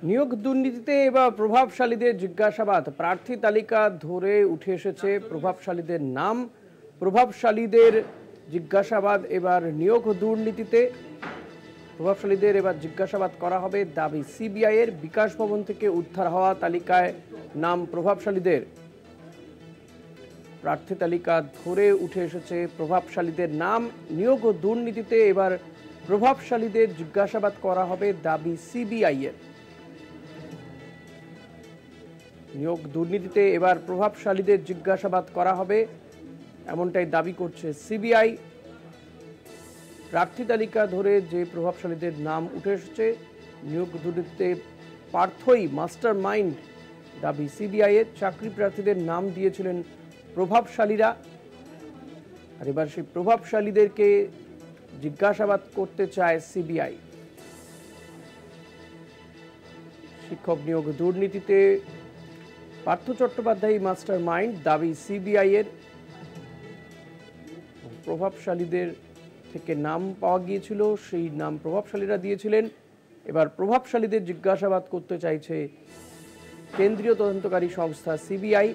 নিয়োগ দুর্নীতিতে এবার প্রভাবশালীদের জিজ্ঞাসাবাদ। প্রার্থী তালিকা ধরে উঠে এসেছে প্রভাবশালীদের নাম। প্রভাবশালীদের জিজ্ঞাসাবাদ এবার নিয়োগ দুর্নীতিতে। প্রভাবশালীদের এবার জিজ্ঞাসাবাদ করা হবে দাবি সিবিআই এর। বিকাশ ভবন থেকে উদ্ধার হওয়া তালিকায় নাম প্রভাবশালীদের। প্রার্থী তালিকা ধরে উঠে এসেছে প্রভাবশালীদের নাম। নিয়োগ দুর্নীতিতে এবার প্রভাবশালীদের জিজ্ঞাসাবাদ করা হবে দাবি সিবিআই এর। নিয়োগ দুর্নীতিতে এবার প্রভাবশালীদের জিজ্ঞাসাবাদ করা হবে এমনটাই দাবি করছে সিবিআই। প্রার্থী তালিকা ধরে যে প্রভাবশালীদের নাম উঠে এসেছে, নিয়োগ দুর্নীতিতে পার্থই মাস্টার মাইন্ড দাবি সিবিআই এর। চাকরি প্রার্থীদের নাম দিয়েছিলেন প্রভাবশালীরা, আর এবার সেই প্রভাবশালীদেরকে জিজ্ঞাসাবাদ করতে চায় সিবিআই। শিক্ষক নিয়োগ দুর্নীতিতে পার্থ চট্টোপাধ্যায় মাস্টার মাইন্ড দাবি সিবিআই এর। প্রভাবশালীদের থেকে নাম পাওয়া গিয়েছিল, সেই নাম প্রভাবশালীরা দিয়েছিলেন। এবার প্রভাবশালীদের জিজ্ঞাসাবাদ করতে চাইছে কেন্দ্রীয় তদন্তকারী সংস্থা সিবিআই।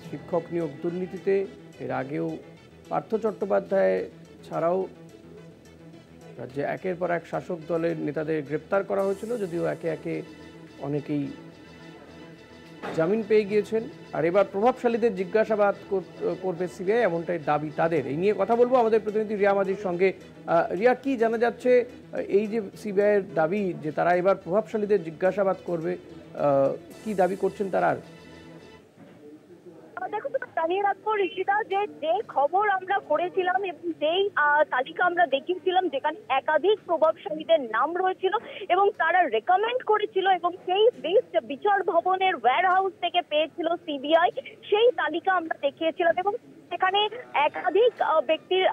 শিক্ষক নিয়োগ দুর্নীতিতে এর আগেও পার্থ চট্টোপাধ্যায় ছাড়াও রাজ্যে একের পর এক শাসক দলের নেতাদের গ্রেপ্তার করা হয়েছিল, যদিও একে একে অনেকেই জামিন পেয়ে গিয়েছেন। আর এবার প্রভাবশালীদের জিজ্ঞাসাবাদ করবে সিবিআই, এমনটাই দাবি তাদের। এই নিয়ে কথা বলবো আমাদের প্রতিনিধি রিয়া মাজির সঙ্গে। রিয়া, কি জানা যাচ্ছে এই যে সিবিআইয়ের দাবি যে তারা এবার প্রভাবশালীদের জিজ্ঞাসাবাদ করবে, কি দাবি করছেন তারা? দেখো, জানিয়ে রাখবো ঋষিতা, যে খবর আমরা করেছিলাম এবং যেই তালিকা আমরা দেখিয়েছিলাম যেখানে একাধিক প্রভাবশালীদের নাম রয়েছিল এবং তারা রেকমেন্ড করেছিল এবং সেই লিস্ট বিচার ভবনের ওয়্যার হাউস থেকে পেয়েছিল সিবিআই, সেই তালিকা আমরা দেখিয়েছিলাম এবং সেখানে একাধিক ব্যক্তির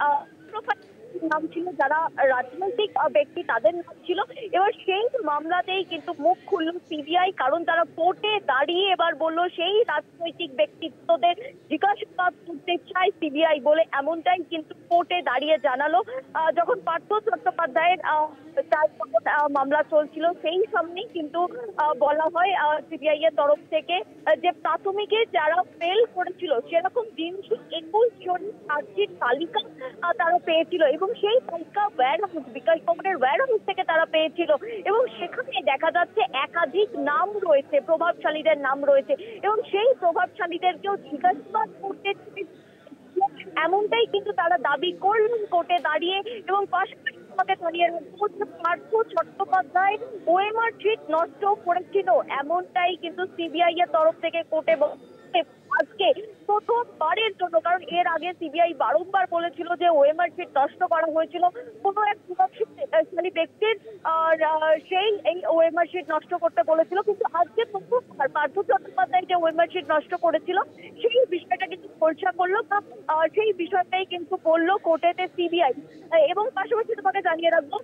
নাম ছিল, যারা রাজনৈতিক ব্যক্তি তাদের নাম ছিল। এবার সেই মামলাতেই কিন্তু মুখ খুলল সিবিআই, কারণ তারা কোর্টে দাঁড়িয়ে এবার বলল সেই রাজনৈতিক ব্যক্তিত্বদের জিজ্ঞাসাবাদ করতে চায় সিবিআই বলে, এমনটাই কিন্তু কোর্টে দাঁড়িয়ে জানালো। যখন পার্থ চট্টোপাধ্যায়ের মামলা চলছিল সেই সামনেই কিন্তু বলা হয় সিবিআই এর তরফ থেকে যে প্রাথমিকে যারা ফেল করেছিল সেরকম 321 জন প্রার্থীর তালিকা তারা পেয়েছিল এবং সেই তালিকা ওয়্যার হাউস, বিকাশ ভবনের ওয়্যার হাউস থেকে তারা পেয়েছিল এবং সেখানে দেখা যাচ্ছে একাধিক নাম রয়েছে, প্রভাবশালীদের নাম রয়েছে এবং সেই প্রভাবশালীদেরকেও জিজ্ঞাসাবাদ করতে এমনটাই কিন্তু তারা দাবি করলেন কোর্টে দাঁড়িয়ে। এবং পাশাপাশি আমাকে জানিয়ে পার্থ চট্টোপাধ্যায় ওএমআর শিট নষ্ট করেছিল, এমনটাই কিন্তু সিবিআই এর তরফ থেকে কোর্টে আজকে প্রথমবারের জন্য, কারণ এর আগে সিবিআই বারংবার বলেছিল যে ওএমআর শিট নষ্ট করা হয়েছিল কোনো এক প্রভাবশালী ব্যক্তির, সেই এই ওএমআর শিট নষ্ট করতে বলেছিল, কিন্তু আজকে প্রথমবার পার্থ চট্টোপাধ্যায় যে ওএমআর শিট নষ্ট করেছিল সেই বিষয়টা কিন্তু খোলসা করলো বা সেই বিষয়টাই কিন্তু বললো কোর্টেতে সিবিআই। এবং পাশাপাশি তোমাকে জানিয়ে রাখবো,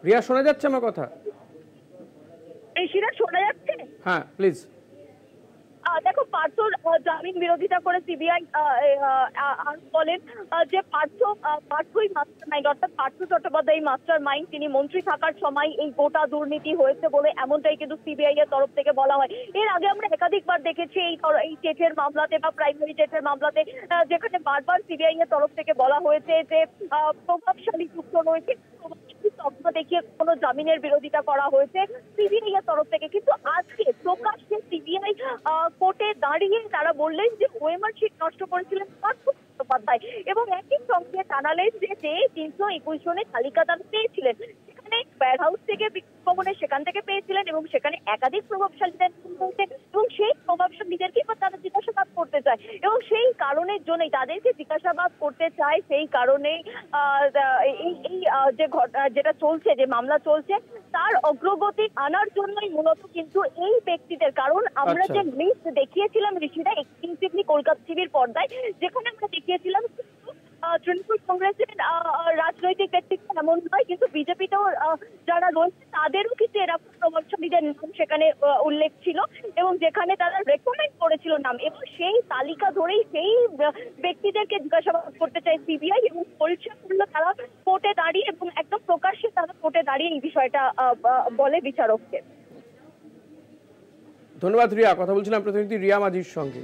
রিয়া, শোনা যাচ্ছে আমার কথা? ঋষিরা শোনা যাচ্ছে? হ্যাঁ, প্লিজ। দেখো, পার্থর জামিন বিরোধিতা করে সিবিআই বলেন যে পার্থই মাস্টার মাইন্ড, অর্থাৎ পার্থ চট্টোপাধ্যায় মাস্টার মাইন্ড। তিনি মন্ত্রী থাকার সময় এই গোটা দুর্নীতি হয়েছে বলে এমনটাই কিন্তু সিবিআই এর তরফ থেকে বলা হয়। এর আগে আমরা একাধিকবার দেখেছি এই টেটের মামলাতে বা প্রাইমারি টেটের মামলাতে, যেখানে বারবার সিবিআই এর তরফ থেকে বলা হয়েছে যে প্রভাবশালী যুক্ত রয়েছে, তথ্য দেখিয়ে কোনো জামিনের বিরোধিতা করা হয়েছে সিবিআই এর তরফ থেকে। কিন্তু আজকে প্রকাশ্যে সিবিআই কোর্টে দাঁড়িয়ে তারা বললেন যে ওএমআর শিট নষ্ট করেছিলেন পার্থ চট্টোপাধ্যায় এবং একই সঙ্গে জানালেন যে 321 জনের তালিকা তারা পেয়েছিলেন, সেখানে ওয়্যার হাউস থেকে ভবনে সেখান থেকে পেয়েছিলেন এবং সেখানে একাধিক প্রভাবশালীদের এবং সেই প্রভাবশালীদেরকে তারা জিজ্ঞাসাবাদ করতে চায় এবং সেই কারণের জন্যই তাদেরকে জিজ্ঞাসাবাদ করতে চায়। সেই কারণেই এই যে যেটা চলছে, যে মামলা চলছে তার অগ্রগতি আনার জন্যই মূলত কিন্তু এই ব্যক্তিদের, কারণ আমরা যে লিস্ট দেখিয়েছিলাম ঋষিরা এক্সক্লুসিভলি কলকাতা টিভির পর্দায়, যেখানে আমরা দেখিয়েছিলাম তৃণমূল কংগ্রেসের রাজনৈতিক ব্যক্তিত্ব এমন নয়, কিন্তু বিজেপিতেও যারা রয়েছে তাদেরও কিন্তু এরকম প্রভাবশালী প্রভাবশালীদের নাম সেখানে উল্লেখ ছিল এবং যেখানে তারা রেকমেন্ড করেছিল নাম, এবং সেই তালিকা ধরেই সেই ব্যক্তিদেরকে জিজ্ঞাসাবাদ করতে চায় সিবিআই এবং বলছে তারা কোর্টে দাঁড়িয়ে এবং একদম প্রকাশ্যে তারা কোর্টে দাঁড়িয়ে এই বিষয়টা বলে বিচারককে। ধন্যবাদ রিয়া, কথা বলছিলাম প্রতিনিধি রিয়া মাঝির সঙ্গে।